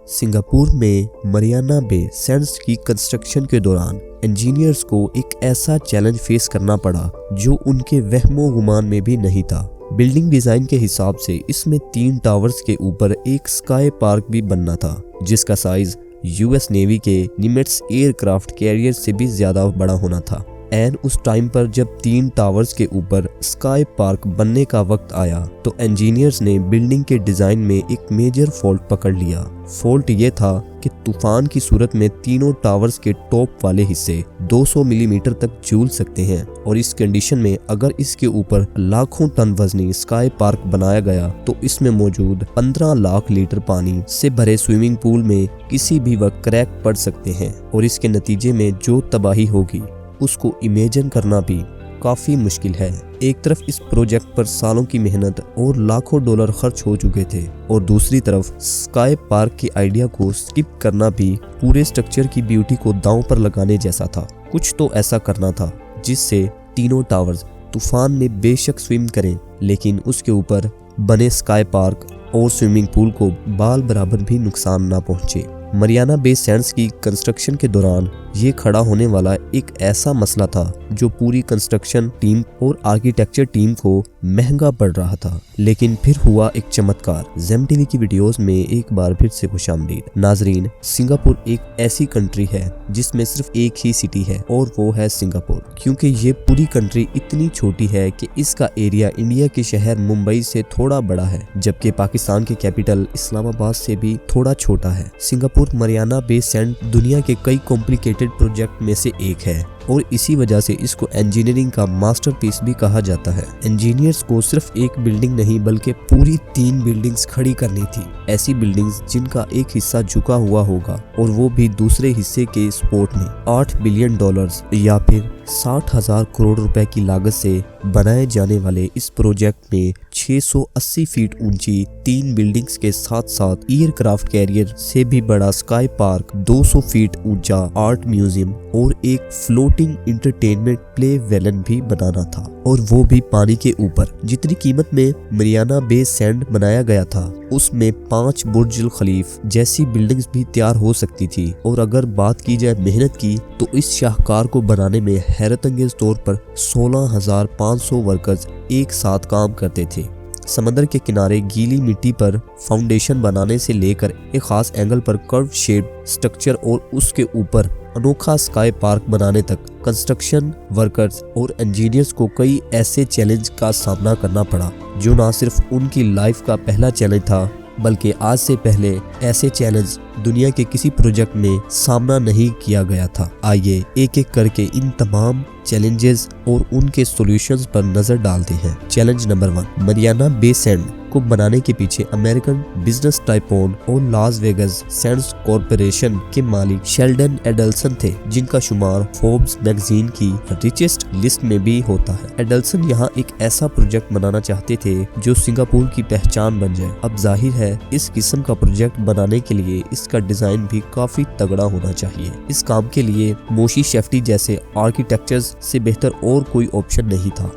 Singapore में Mariana Bay Sands की construction के दौरान इंजीनियर्स को एक ऐसा चैलेंज फेस करना पड़ा जो उनके वहमो गुमान में भी नहीं था। बिल्डिंग डिजाइन के हिसाब से इसमें 3 टावर्स के ऊपर एक स्काई पार्क भी बनना था, जिसका साइज यूएस नेवी के निमिट्स एयरक्राफ्ट कैरियर से भी ज्यादा बड़ा होना था। एंड उस टाइम पर जब 3 टावर्स के ऊपर स्काई पार्क बनने का वक्त आया तो इंजीनियर्स ने बिल्डिंग के डिजाइन में एक मेजर फॉल्ट पकड़ लिया। फॉल्ट ये था कि तूफान की सूरत में तीनों टावर्स के टॉप वाले हिस्से 200 मिलीमीटर तक झूल सकते हैं, और इस कंडीशन में अगर इसके ऊपर लाखों टन वजनी स्काई पार्क बनाया गया तो इसमें मौजूद 15 लाख लीटर पानी से भरे स्विमिंग पूल में किसी भी वक्त क्रैक पड़ सकते हैं, और इसके नतीजे में जो तबाही होगी उसको इमेजिन करना भी काफी मुश्किल है। एक तरफ इस प्रोजेक्ट पर सालों की मेहनत और लाखों डॉलर खर्च हो चुके थे, और दूसरी तरफ स्काई पार्क के आइडिया को स्किप करना भी पूरे स्ट्रक्चर की ब्यूटी को दांव पर लगाने जैसा था। कुछ तो ऐसा करना था जिससे तीनों टावर्स तूफान में बेशक स्विम करें, लेकिन उसके ऊपर बने स्काई पार्क और स्विमिंग पूल को बाल बराबर भी नुकसान ना पहुंचे। मरियाना बे सैंड्स की कंस्ट्रक्शन के दौरान ये खड़ा होने वाला एक ऐसा मसला था जो पूरी कंस्ट्रक्शन टीम और आर्किटेक्चर टीम को महंगा पड़ रहा था। लेकिन फिर हुआ एक चमत्कार। ज़ेम टीवी की वीडियोस में एक बार फिर से खुशामदीद। नाजरीन, सिंगापुर एक ऐसी कंट्री है जिसमें सिर्फ एक ही सिटी है और वो है सिंगापुर, क्योंकि ये पूरी कंट्री इतनी छोटी है कि इसका एरिया इंडिया के शहर मुंबई से थोड़ा बड़ा है, जबकि पाकिस्तान के कैपिटल इस्लामाबाद से भी थोड़ा छोटा है। सिंगापुर मरियाना बे सैंड दुनिया के कई कॉम्प्लिकेटेड प्रोजेक्ट में से एक है, और इसी वजह से इसको इंजीनियरिंग का मास्टरपीस भी कहा जाता है। इंजीनियर्स को सिर्फ एक बिल्डिंग नहीं बल्कि पूरी 3 बिल्डिंग्स खड़ी करनी थी, ऐसी बिल्डिंग्स जिनका एक हिस्सा झुका हुआ होगा और वो भी दूसरे हिस्से के सपोर्ट में। $8 बिलियन या फिर 60,000 करोड़ रुपए की लागत से बनाए जाने वाले इस प्रोजेक्ट में 680 फीट ऊंची 3 बिल्डिंग्स के साथ साथ एयरक्राफ्ट कैरियर से भी बड़ा स्काई पार्क, 200 फीट ऊंचा आर्ट म्यूजियम और एक फ्लोटिंग इंटरटेनमेंट प्ले वेलन भी बनाना था, और वो भी पानी के ऊपर। जितनी कीमत में मरियाना बे सैंड बनाया गया था उसमें 5 बुर्ज खलीफ जैसी बिल्डिंग्स भी तैयार हो सकती थी। और अगर बात की जाए मेहनत की तो इस शाहकार को बनाने में हैरतअंगेज तौर पर 16,500 वर्कर्स एक साथ काम करते थे। समंदर के किनारे गीली मिट्टी पर फाउंडेशन बनाने से लेकर एक खास एंगल पर कर्व शेप स्ट्रक्चर और उसके ऊपर अनोखा स्काई पार्क बनाने तक कंस्ट्रक्शन वर्कर्स और इंजीनियर्स को कई ऐसे चैलेंज का सामना करना पड़ा जो न सिर्फ उनकी लाइफ का पहला चैलेंज था, बल्कि आज से पहले ऐसे चैलेंज दुनिया के किसी प्रोजेक्ट में सामना नहीं किया गया था। आइए एक एक करके इन तमाम चैलेंजेस और उनके सॉल्यूशंस पर नजर डालते हैं। चैलेंज नंबर 1, मरियाना बे सैंड को बनाने के पीछे अमेरिकन बिजनेस टाइकून और लास वेगास सैंड्स कॉर्पोरेशन के मालिक शेल्डन एडल्सन थे, जिनका शुमार फोर्ब्स मैगजीन की रिचेस्ट लिस्ट में भी होता है। एडल्सन यहाँ एक ऐसा प्रोजेक्ट बनाना चाहते थे जो सिंगापुर की पहचान बन जाए। अब जाहिर है इस किस्म का प्रोजेक्ट बनाने के लिए इसका डिजाइन भी काफी तगड़ा होना चाहिए। इस काम के लिए मोशी शेफ्टी जैसे आर्किटेक्चर्स से बेहतर और कोई ऑप्शन नहीं था।